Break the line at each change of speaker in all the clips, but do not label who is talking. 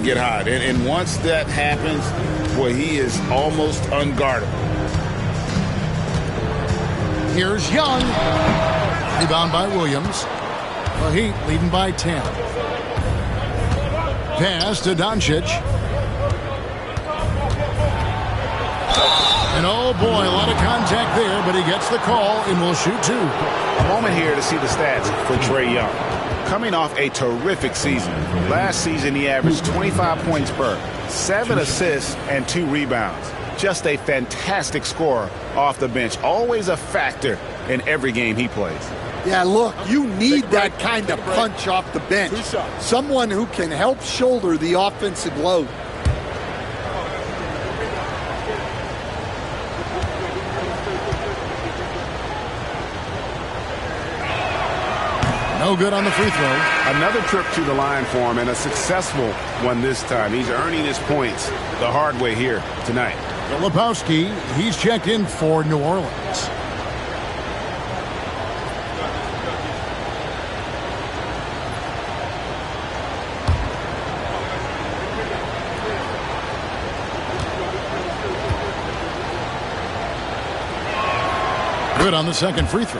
get hot. And once that happens, well, he is almost unguardable.
Here's Young. Rebound by Williams. The Heat leading by 10. Pass to Doncic. And oh boy, a lot of contact there, but he gets the call and will shoot two.
A moment here to see the stats for Trae Young. Coming off a terrific season. Last season he averaged 25 points per, 7 assists, and 2 rebounds. Just a fantastic scorer off the bench. Always a factor in every game he plays.
Yeah, look, you need that kind of punch off the bench. Someone who can help shoulder the offensive load.
No good on the free throw.
Another trip to the line for him, and a successful one this time. He's earning his points the hard way here tonight.
Filipowski, he's checked in for New Orleans. Good on the second free throw.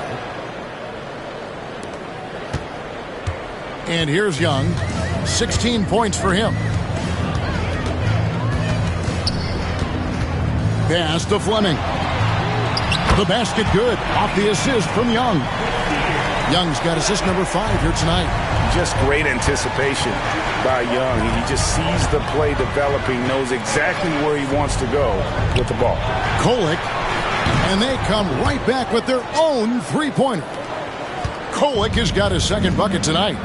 And here's Young. 16 points for him. Pass to Fleming. The basket good. Off the assist from Young. Young's got assist number 5 here tonight.
Just great anticipation by Young. He just sees the play developing, knows exactly where he wants to go with the ball.
Kolek. And they come right back with their own three-pointer. Kolek has got his second bucket tonight.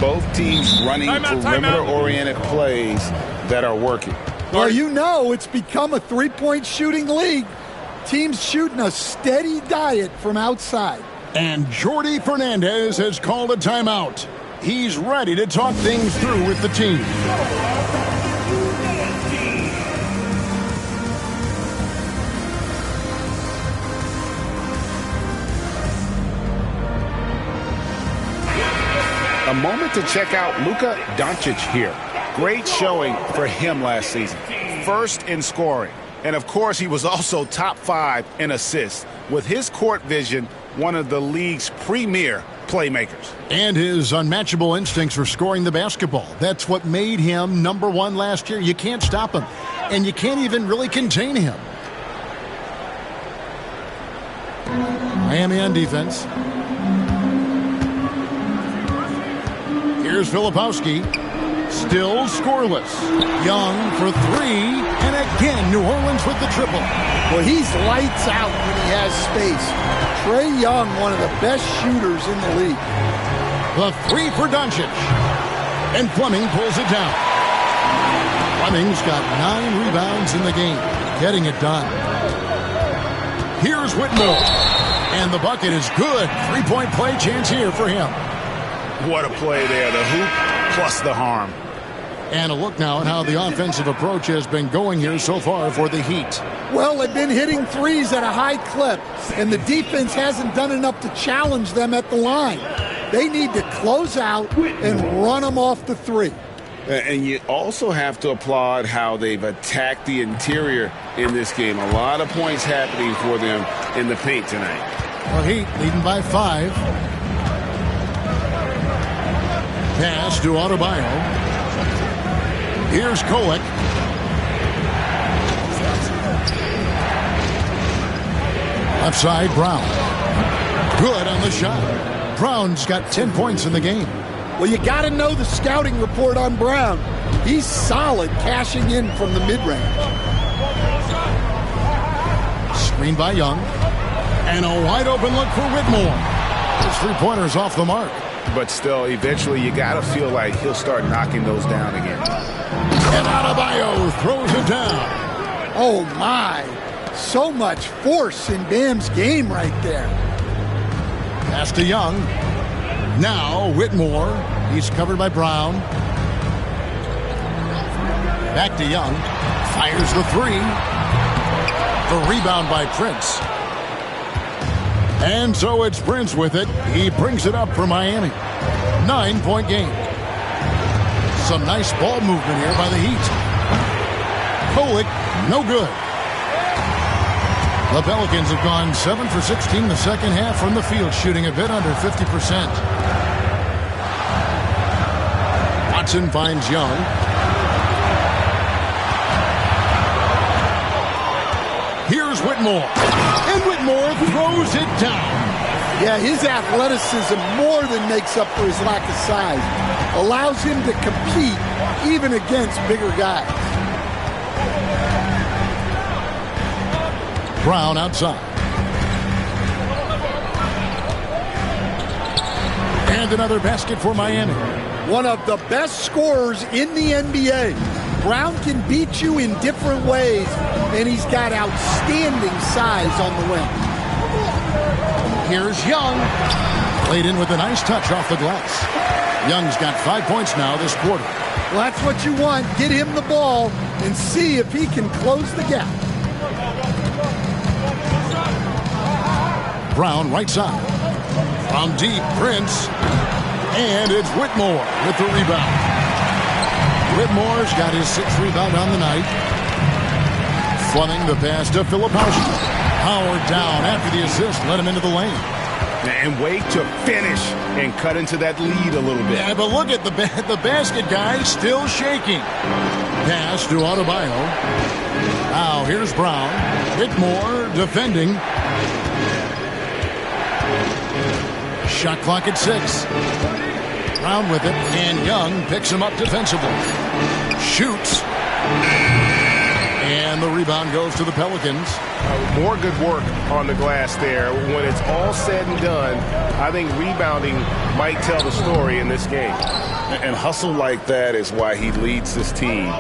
Both teams running perimeter-oriented plays that are working.
Well, you know it's become a three-point shooting league. Teams shooting a steady diet from outside.
And Jordi Fernandez has called a timeout. He's ready to talk things through with the team.
A moment to check out Luka Doncic here. Great showing for him last season. First in scoring. And, of course, he was also top 5 in assists. With his court vision, one of the league's premier playmakers.
And his unmatchable instincts for scoring the basketball. That's what made him number 1 last year. You can't stop him. And you can't even really contain him. Miami on defense. Here's Filipowski. Still scoreless. Young for 3. And again, New Orleans with the triple.
Well, he's lights out when he has space. Trae Young, one of the best shooters in the league.
The 3 for Doncic. And Fleming pulls it down. Fleming's got 9 rebounds in the game. Getting it done. Here's Whitmore. And the bucket is good. 3-point play chance here for him.
What a play there. The hoop plus the harm.
And a look now at how the offensive approach has been going here so far for the Heat.
Well, they've been hitting threes at a high clip, and the defense hasn't done enough to challenge them at the line. They need to close out and run them off the 3.
And you also have to applaud how they've attacked the interior in this game. A lot of points happening for them in the paint tonight.
Well, Heat leading by 5. Pass to Adebayo. Here's Kolek. Left side, Brown. Good on the shot. Brown's got 10 points in the game.
Well, you got to know the scouting report on Brown. He's solid cashing in from the mid-range.
Screen by Young. And a wide open look for Whitmore. His three-pointer's off the mark.
But still, eventually, you got to feel like he'll start knocking those down again.
And Adebayo throws it down.
Oh, my. So much force in Bam's game right there.
Pass to Young. Now Whitmore. He's covered by Brown. Back to Young. Fires the 3. The rebound by Prince. And so it's Prince with it. He brings it up for Miami. 9-point game. Some nice ball movement here by the Heat. Kolek, no good. The Pelicans have gone 7 for 16 the second half from the field, shooting a bit under 50%. Watson finds Young. Here's Whitmore. And Whitmore throws it down.
Yeah, his athleticism more than makes up for his lack of size. Allows him to compete even against bigger guys.
Brown outside. And another basket for Miami.
One of the best scorers in the NBA. Brown can beat you in different ways, and he's got outstanding size on the wing.
Here's Young. Played in with a nice touch off the glass. Young's got 5 points now this quarter.
Well, that's what you want. Get him the ball and see if he can close the gap.
Brown right side. From deep, Prince. And it's Whitmore with the rebound. Whitmore's got his 6th rebound on the night. Fleming the pass to Filipowski. Howard down after the assist. Let him into the lane.
And wait to finish and cut into that lead a little bit.
Yeah, but look at the basket guy still shaking. Pass to Adebayo. Now here's Brown. Whitmore defending. Shot clock at 6. Brown with it, and Young picks him up defensively. Shoots. And the rebound goes to the Pelicans.
More good work on the glass there. When it's all said and done, I think rebounding might tell the story in this game. And hustle like that is why he leads this team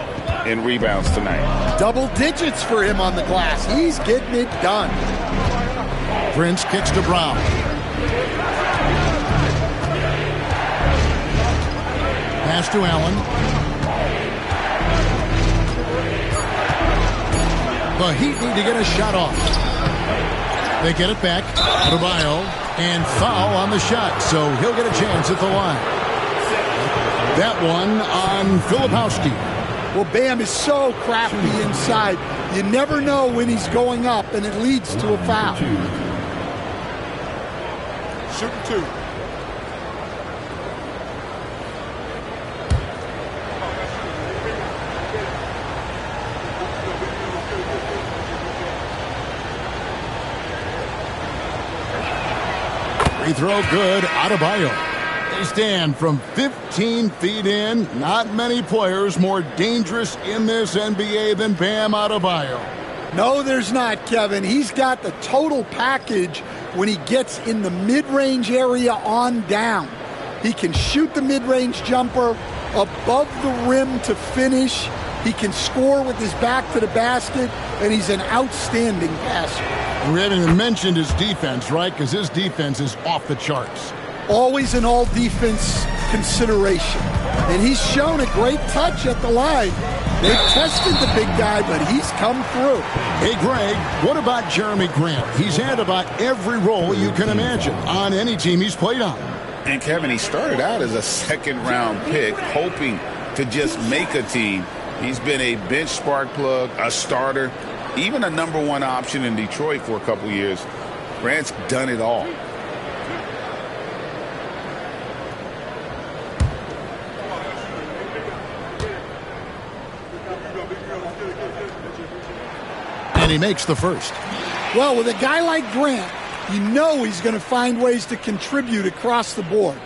in rebounds tonight.
Double digits for him on the glass. He's getting it done.
Prince kicks to Brown. Pass to Allen. The Heat need to get a shot off. They get it back. Adebayo. And foul on the shot, so he'll get a chance at the line. That one on Filipowski.
Well, Bam is so crafty inside. You never know when he's going up, and it leads to a foul. Shooting 2.
Free throw good. Adebayo. They stand from 15 feet in. Not many players more dangerous in this NBA than Bam Adebayo.
No, there's not, Kevin. He's got the total package when he gets in the mid-range area on down. He can shoot the mid-range jumper above the rim to finish. He can score with his back to the basket, and he's an outstanding passer.
We haven't even mentioned his defense, right? Because his defense is off the charts.
Always an all-defense consideration. And he's shown a great touch at the line. They've tested the big guy, but he's come through.
Hey, Greg, what about Jeremy Grant? He's had about every role you can imagine on any team he's played on.
And, Kevin, he started out as a second-round pick, hoping to just make a team. He's been a bench spark plug, a starter, even a #1 option in Detroit for a couple years. Grant's done it all.
And he makes the first.
Well, with a guy like Grant, you know he's going to find ways to contribute across the board.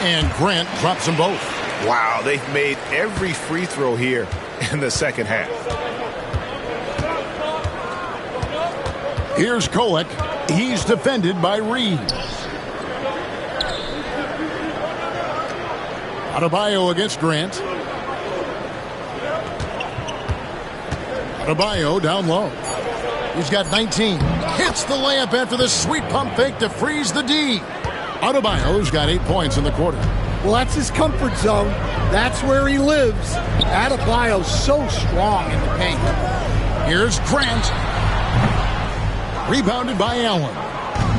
And Grant drops them both.
Wow, they've made every free throw here in the second half.
Here's Kolek. He's defended by Reed. Adebayo against Grant. Adebayo down low. He's got 19. Hits the layup after the sweet pump fake to freeze the D. Adebayo's got 8 points in the quarter.
Well, that's his comfort zone. That's where he lives. Adebayo's so strong in the paint.
Here's Grant. Rebounded by Allen.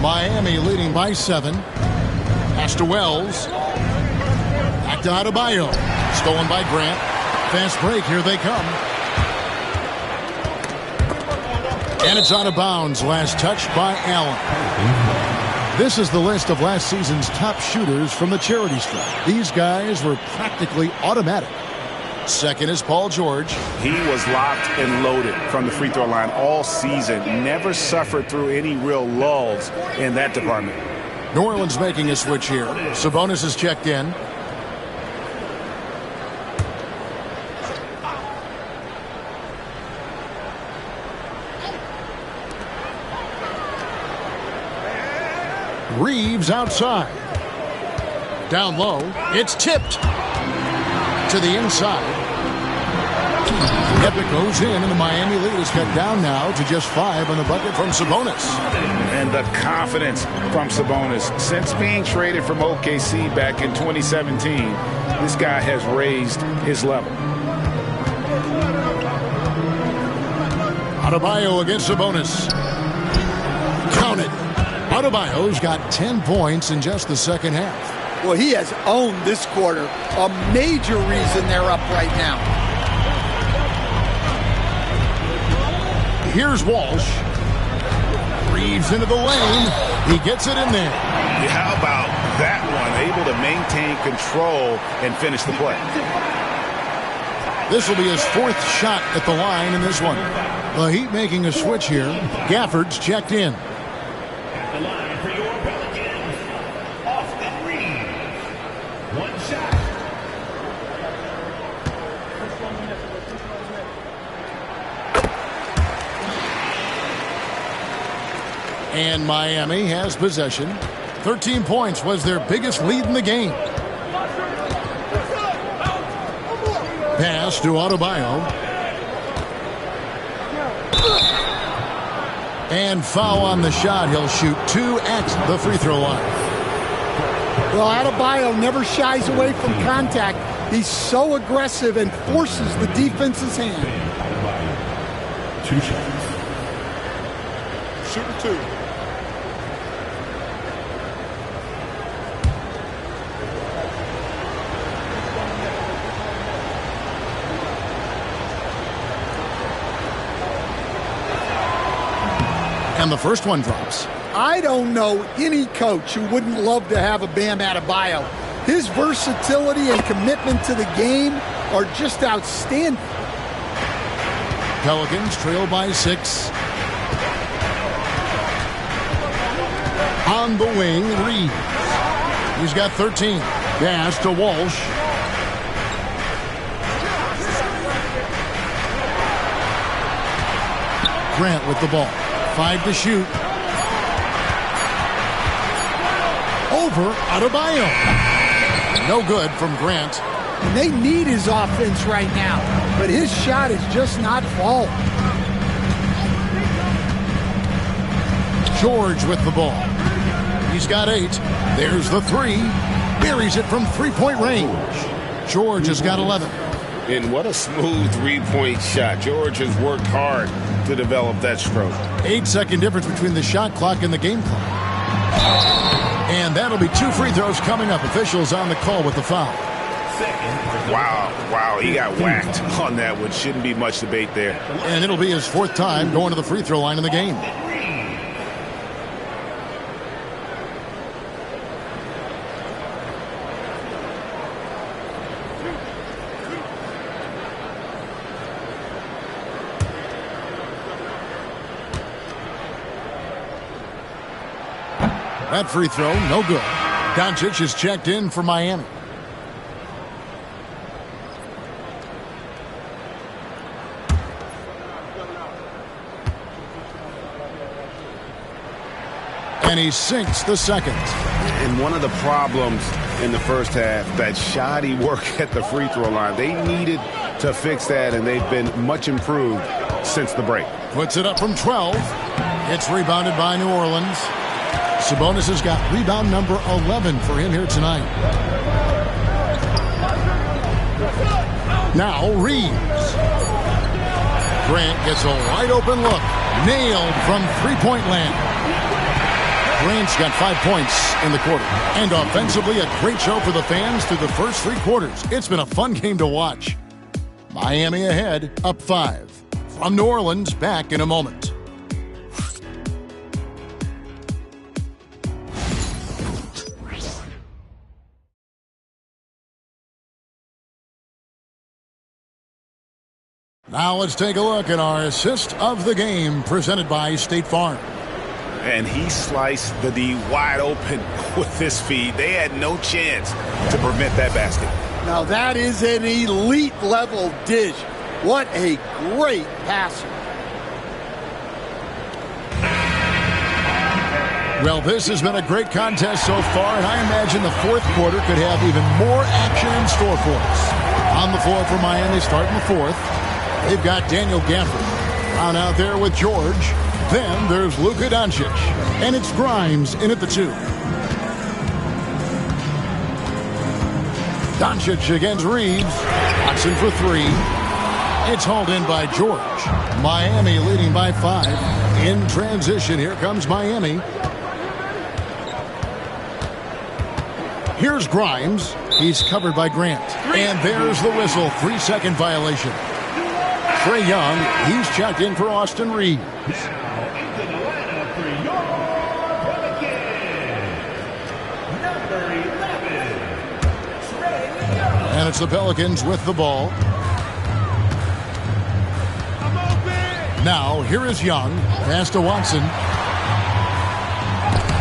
Miami leading by 7. Pass to Wells. Back to Adebayo. Stolen by Grant. Fast break. Here they come. And it's out of bounds. Last touch by Allen. This is the list of last season's top shooters from the charity stripe. These guys were practically automatic. Second is Paul George.
He was locked and loaded from the free throw line all season. Never suffered through any real lulls in that department.
New Orleans making a switch here. Sabonis is checked in. Reeves outside. Down low. It's tipped to the inside. Epic goes in, and the Miami lead is cut down now to just 5 on the bucket from Sabonis.
And the confidence from Sabonis. Since being traded from OKC back in 2017, this guy has raised his level.
Adebayo against Sabonis. Count it. Adebayo's got 10 points in just the second half.
Well, he has owned this quarter. A major reason they're up right now.
Here's Walsh. Reeves into the lane. He gets it in there.
How about that one? Able to maintain control and finish the play.
This will be his 4th shot at the line in this one. The Heat making a switch here. Gafford's checked in.
At the line for your Pelicans, Austin Reeves. 1 shot.
And Miami has possession. 13 points was their biggest lead in the game. Pass to Adebayo. And foul on the shot. He'll shoot 2 at the free throw line.
Well, Adebayo never shies away from contact. He's so aggressive and forces the defense's hand.
2 shots.
Shooting 2.
And the first one drops.
I don't know any coach who wouldn't love to have a Bam Adebayo. His versatility and commitment to the game are just outstanding.
Pelicans trail by 6. On the wing, Reeves. He's got 13. Pass to Walsh. Grant with the ball. 5 to shoot. Over Adebayo. No good from Grant.
And they need his offense right now, but his shot is just not falling.
George with the ball. He's got 8. There's the 3. Buries it from 3-point range. George has got 11.
And what a smooth 3-point shot. George has worked hard to develop that stroke.
8-second difference between the shot clock and the game clock. And that'll be 2 free throws coming up. Officials on the call with the foul.
Wow, he got whacked on that one. Shouldn't be much debate there.
And it'll be his 4th time going to the free throw line in the game. That free throw, no good. Doncic is checked in for Miami. And he sinks the second.
And one of the problems in the first half, that shoddy work at the free throw line. They needed to fix that, and they've been much improved since the break.
Puts it up from 12. It's rebounded by New Orleans. Sabonis has got rebound number 11 for him here tonight. Now Reeves. Grant gets a wide open look. Nailed from three-point land. Grant's got 5 points in the quarter. And offensively, a great show for the fans through the first 3 quarters. It's been a fun game to watch. Miami ahead, up 5. From New Orleans, back in a moment. Now let's take a look at our assist of the game presented by State Farm.
And he sliced the D wide open with his feet. They had no chance to prevent that basket.
Now that is an elite level dish. What a great passer.
Well, this has been a great contest so far, and I imagine the fourth quarter could have even more action in store for us. On the floor for Miami starting the fourth. They've got Daniel Gafford on out there with George. Then there's Luka Doncic. And it's Grimes in at the 2. Doncic against Reeves. Watson for 3. It's hauled in by George. Miami leading by 5. In transition, here comes Miami. Here's Grimes. He's covered by Grant. And there's the whistle. 3-second violation. Trae Young, he's checked in for Austin Reeves.
Now into the lineup for your Pelicans, number 11, Trae Young.
And it's the Pelicans with the ball. Now, here is Young. Pass to Watson.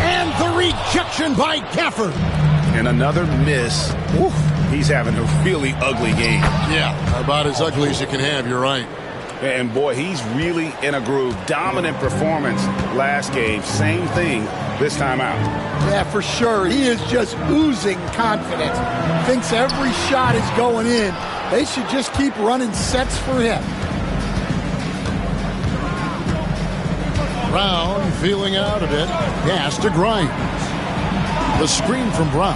And the rejection by Gafford.
And another miss. Oof. He's having a really ugly game.
Yeah, about as ugly as you can have, you're right.
And boy, he's really in a groove. Dominant performance last game. Same thing this time out.
Yeah, for sure. He is just oozing confidence. Thinks every shot is going in. They should just keep running sets for him.
Brown feeling out a bit. Pass to Grimes. The screen from Brown.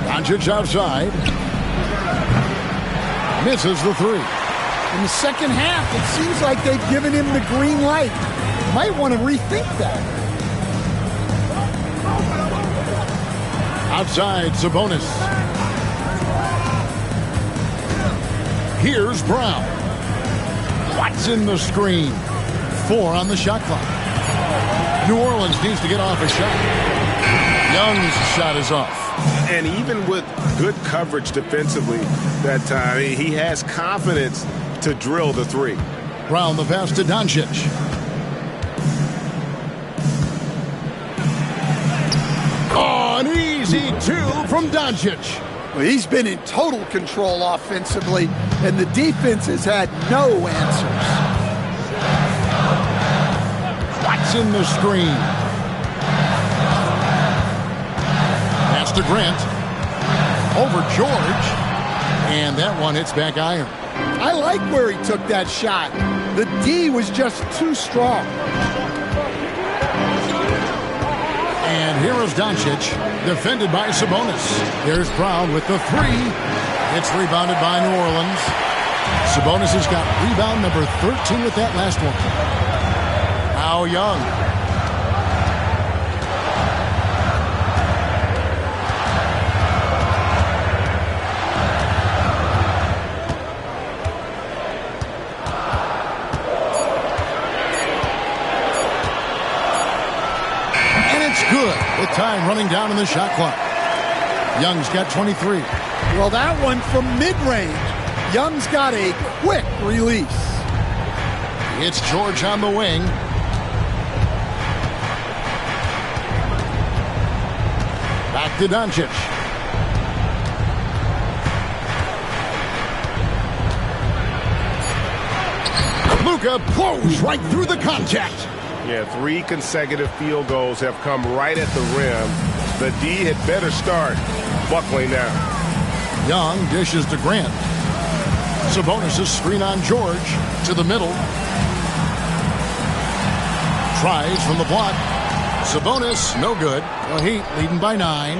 Doncic outside. Misses the 3.
In the second half, it seems like they've given him the green light. Might want to rethink that.
Outside, Sabonis. Here's Brown. Watson the screen. 4 on the shot clock. New Orleans needs to get off a shot. Young's shot is off.
And even with good coverage defensively that time, he has confidence to drill the 3.
Brown the pass to Doncic. Oh, an easy 2 from Doncic.
Well, he's been in total control offensively, and the defense has had no answers.
Watson the screen. Pass to Grant. Over George. And that one hits back iron.
I like where he took that shot. The D was just too strong.
And here is Doncic, defended by Sabonis. There's Brown with the 3. It's rebounded by New Orleans. Sabonis has got rebound number 13 with that last one. Now Young. Good, with time running down in the shot clock. Young's got 23.
Well, that one from mid-range. Young's got a quick release.
It's George on the wing. Back to Doncic. Luka blows right through the contact.
Yeah, 3 consecutive field goals have come right at the rim. The D had better start buckling down.
Young dishes to Grant. Sabonis' screen on George to the middle. Tries from the block. Sabonis, no good. The Heat leading by 9.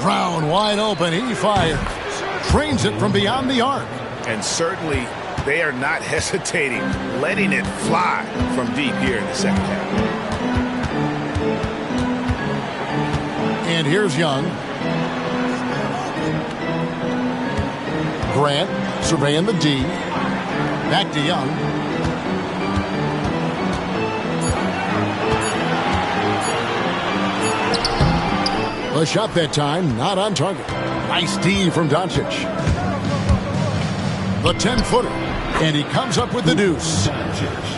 Brown wide open. He fires. Trains it from beyond the arc.
And certainly they are not hesitating, letting it fly from deep here in the second half.
And here's Young. Grant surveying the D. Back to Young. The shot that time, not on target. Nice D from Doncic. The 10-footer. And he comes up with the deuce.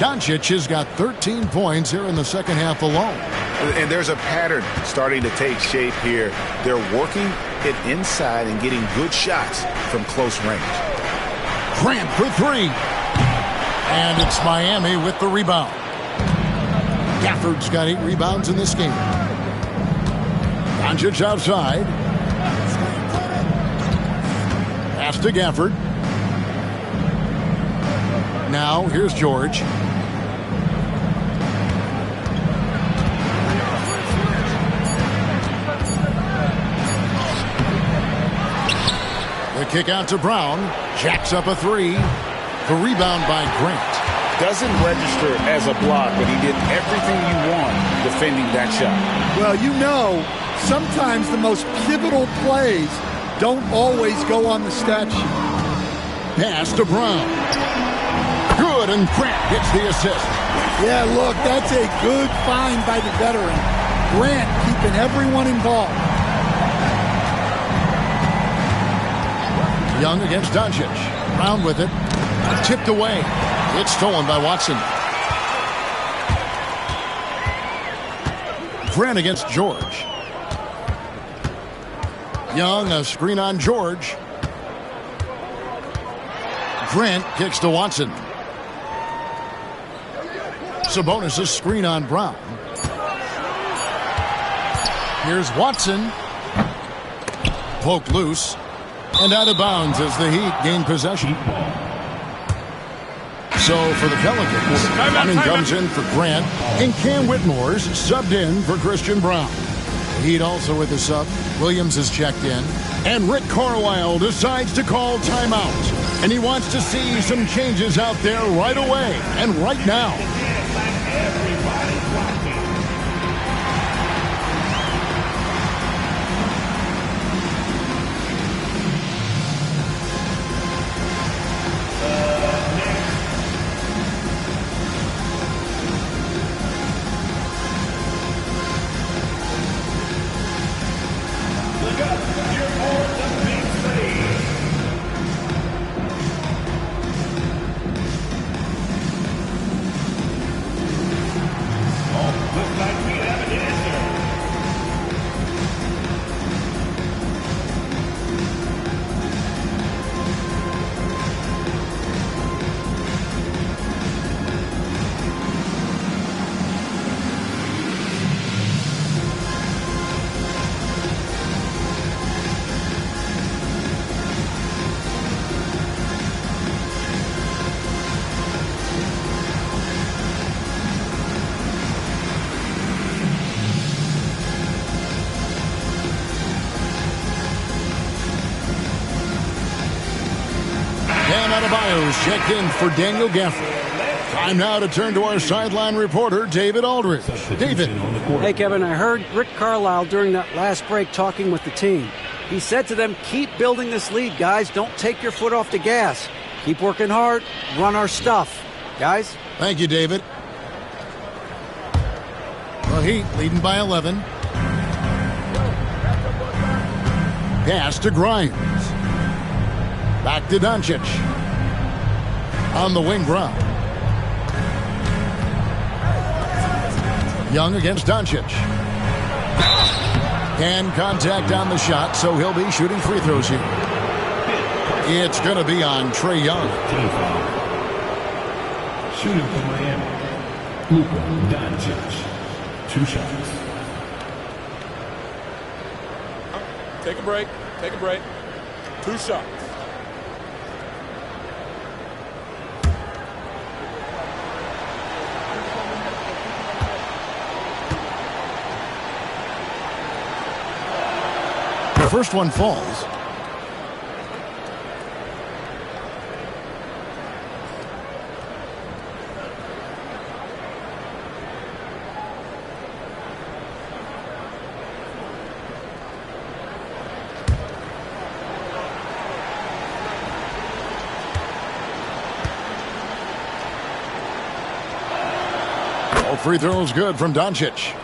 Doncic has got 13 points here in the second half alone.
And there's a pattern starting to take shape here. They're working it inside and getting good shots from close range.
Grant for 3. And it's Miami with the rebound. Gafford's got 8 rebounds in this game. Doncic outside. Pass to Gafford. Now here's George. The kick out to Brown. Jacks up a 3. The rebound by Grant.
Doesn't register as a block, but he did everything you want defending that shot.
Well, you know, sometimes the most pivotal plays don't always go on the stat sheet.
Pass to Brown. Good, and Grant gets the assist.
Yeah, look, that's a good find by the veteran. Grant keeping everyone involved.
Young against Doncic. Brown with it. Tipped away. It's stolen by Watson. Grant against George. Young, a screen on George. Grant kicks to Watson. Sabonis a screen on Brown. Here's Watson. Poked loose. And out of bounds as the Heat gain possession. So for the Pelicans, Running comes in for Grant, and Cam Whitmore's subbed in for Christian Brown. The Heat also with a sub. Williams is checked in. And Rick Carlisle decides to call timeout. And he wants to see some changes out there right away and right now. Checked in for Daniel Gafford. Time now to turn to our sideline reporter, David Aldridge. David.
Hey, Kevin, I heard Rick Carlisle during that last break talking with the team. He said to them, keep building this lead, guys. Don't take your foot off the gas. Keep working hard. Run our stuff. Guys?
Thank you, David. The Heat leading by 11. Pass to Grimes. Back to Doncic. On the wing, Brown. Young against Doncic. Hand contact on the shot, so he'll be shooting free throws here. It's going to be on Trae Young.
Shooting for Miami, Luka Doncic. 2 shots.
Take a break. Take a break. 2 shots.
first one falls. All free throws good from Doncic.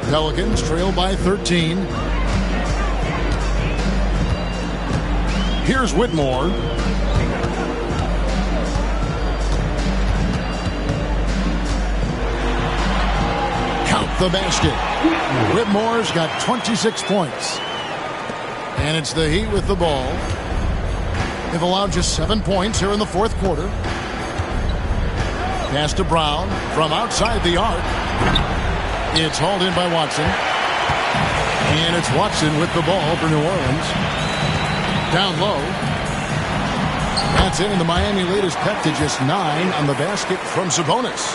Pelicans trail by 13. Here's Whitmore. Count the basket. Whitmore's got 26 points. And it's the Heat with the ball. They've allowed just 7 points here in the fourth quarter. Pass to Brown from outside the arc. It's hauled in by Watson. And it's Watson with the ball for New Orleans. Down low. That's in, and the Miami lead is cut to just 9 on the basket from Sabonis.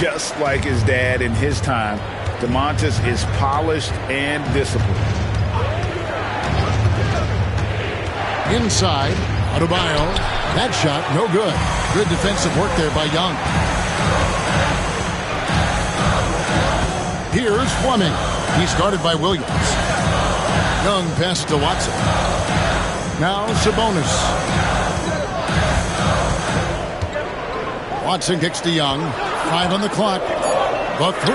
Just like his dad in his time, DeMontis is polished and disciplined.
Inside, Adebayo. That shot, no good. Good defensive work there by Young. Here's Fleming. He's guarded by Williams. Young passes to Watson. Now Sabonis. Watson kicks to Young. 5 on the clock. Buck 3.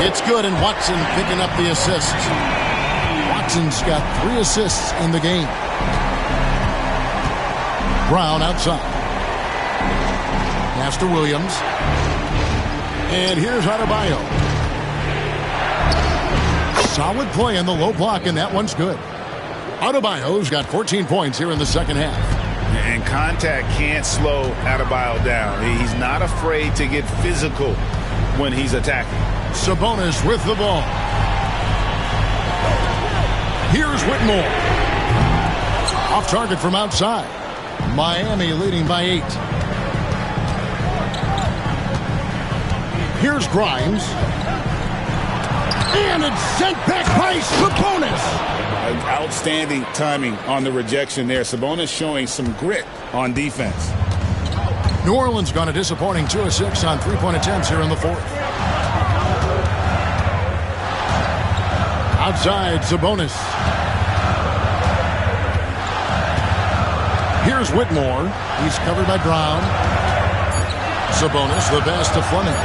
It's good, and Watson picking up the assist. Watson's got 3 assists in the game. Brown outside. Pass to Williams. And here's Adebayo. Solid play in the low block, and that one's good. Adebayo's got 14 points here in the second half.
And contact can't slow Adebayo down. He's not afraid to get physical when he's attacking.
Sabonis with the ball. Here's Whitmore. Off target from outside. Miami leading by 8. Here's Grimes. And it's sent back by Sabonis.
Outstanding timing on the rejection there. Sabonis showing some grit on defense.
New Orleans gone a disappointing 2 of 6 on 3-point attempts here in the fourth. Outside, Sabonis. Here's Whitmore. He's covered by Brown. Sabonis, the pass to Fleming.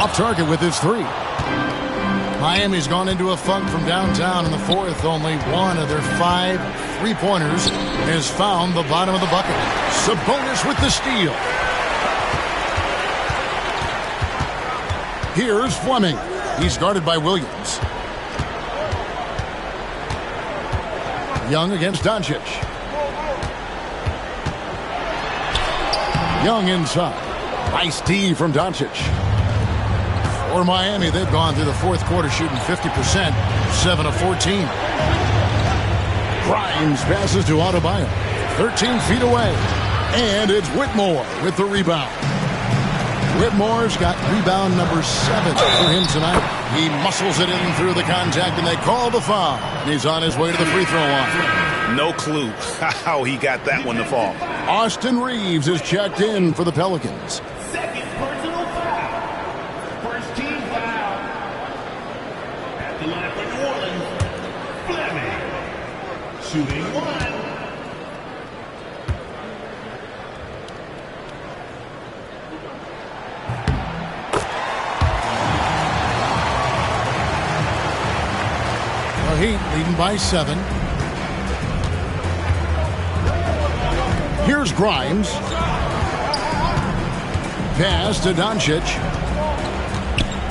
Off target with his 3. Miami's gone into a funk from downtown in the fourth. Only one of their 5 3-pointers has found the bottom of the bucket. Sabonis with the steal. Here's Fleming. He's guarded by Williams. Young against Doncic. Young inside. Nice D from Doncic. For Miami, they've gone through the fourth quarter shooting 50%, 7 of 14. Grimes passes to Adebayo, 13 feet away. And it's Whitmore with the rebound. Whitmore's got rebound number 7 for him tonight. He muscles it in through the contact, and they call the foul. And he's on his way to the free throw line.
No clue how he got that one to fall.
Austin Reeves is checked in for the Pelicans.
Second personal foul. First team foul. At the line for New Orleans, Fleming. Shooting 1.
The Heat leading by 7. Here's Grimes. Pass to Doncic.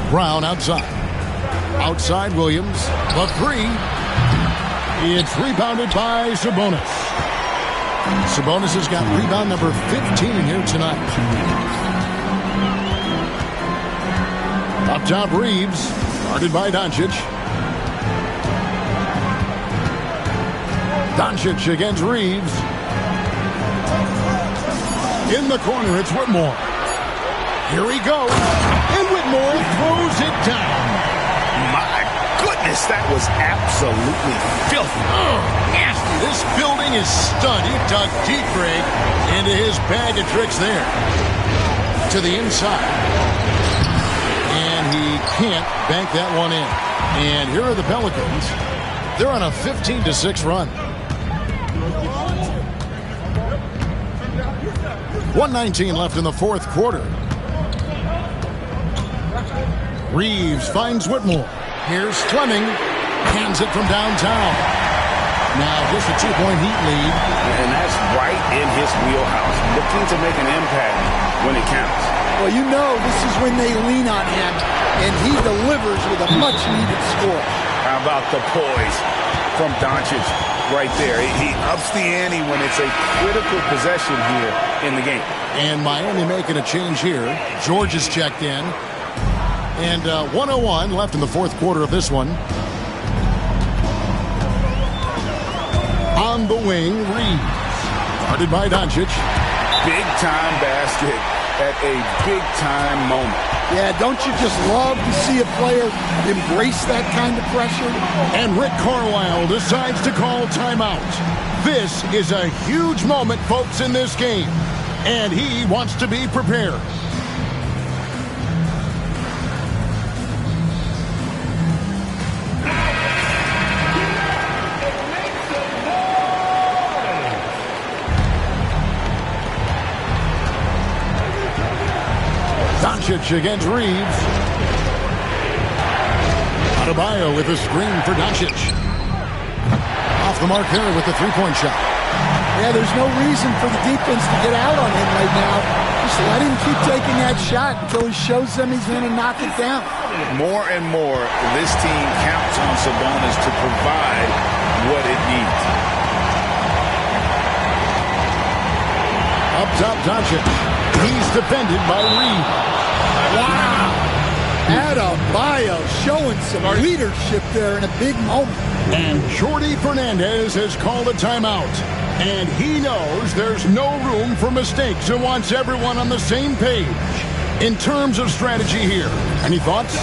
Brown outside. Outside Williams. The 3. It's rebounded by Sabonis. Sabonis has got rebound number 15 here tonight. Up top Reeves. Guarded by Doncic. Doncic against Reeves. In the corner, it's Whitmore. Here he goes. And Whitmore throws it down.
My goodness. was absolutely filthy.
Nasty. This building is stunned. He dug deep, Greg, into his bag of tricks there. To the inside. And he can't bank that one in. And here are the Pelicans. They're on a 15-6 run. 1:19 left in the fourth quarter. Reeves finds Whitmore. Here's Fleming. Hands it from downtown. Now just a 2-point Heat lead.
And that's right in his wheelhouse. Looking to make an impact when it counts.
Well, you know this is when they lean on him, and he delivers with a much-needed score.
How about the poise from Doncic right there? He ups the ante when it's a critical possession here in the game.
And Miami making a change here. George is checked in. And 1:01 left in the fourth quarter of this one. On the wing, Reeves. Guarded by Doncic.
Big-time basket at a big-time moment.
Yeah, don't you just love to see a player embrace that kind of pressure?
And Rick Carlisle decides to call timeout. This is a huge moment, folks, in this game. And he wants to be prepared. Doncic against Reeves. Adebayo with a screen for Doncic. Off the mark there with the three-point shot.
Yeah, there's no reason for the defense to get out on him right now. Just let him keep taking that shot until he shows them he's going to knock it down.
More and more, this team counts on Sabonis to provide what it needs.
Up top, Doncic. He's defended by Reeves.
Wow! Adebayo showing some leadership there in a big moment.
And Jordi Fernandez has called a timeout. And he knows there's no room for mistakes and wants everyone on the same page in terms of strategy here. Any thoughts?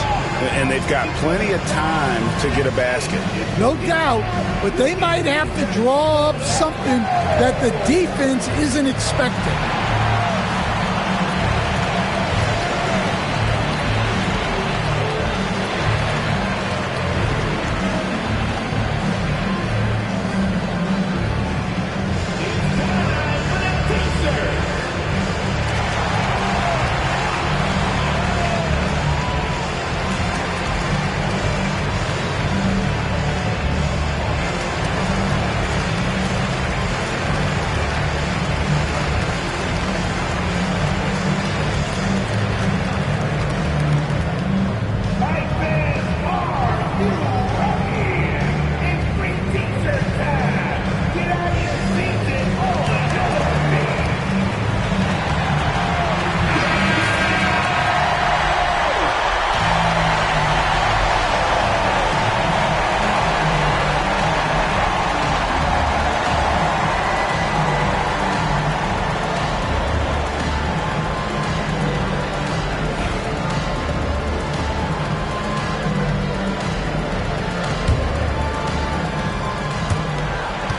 And they've got plenty of time to get a basket.
No doubt, but they might have to draw up something that the defense isn't expecting.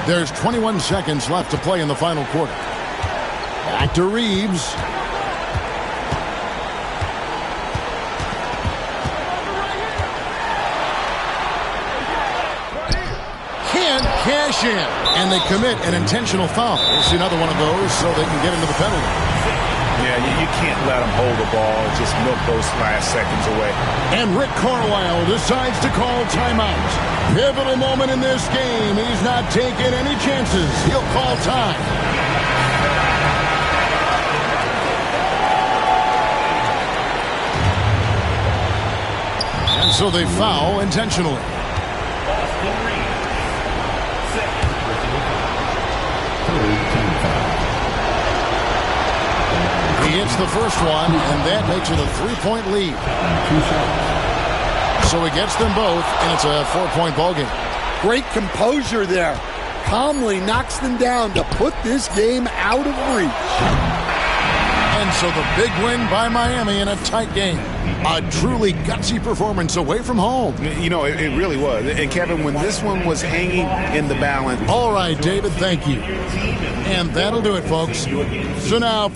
There's 21 seconds left to play in the final quarter. Back to Reeves. Can't cash in. And they commit an intentional foul. We'll see another one of those so they can get into the penalty.
Yeah, you can't let them hold the ball. Just milk those last seconds away.
And Rick Carlisle decides to call timeout. Pivotal moment in this game. He's not taking any chances. He'll call time. And so they foul intentionally. He hits the first one, and that makes it a three-point lead. So he gets them both, and it's a 4-point ballgame.
Great composure there. Calmly knocks them down to put this game out of reach.
And so the big win by Miami in a tight game. A truly gutsy performance away from home.
You know, it really was. And, Kevin, when this one was hanging in the balance.
All right, David, thank you. And that'll do it, folks. So now...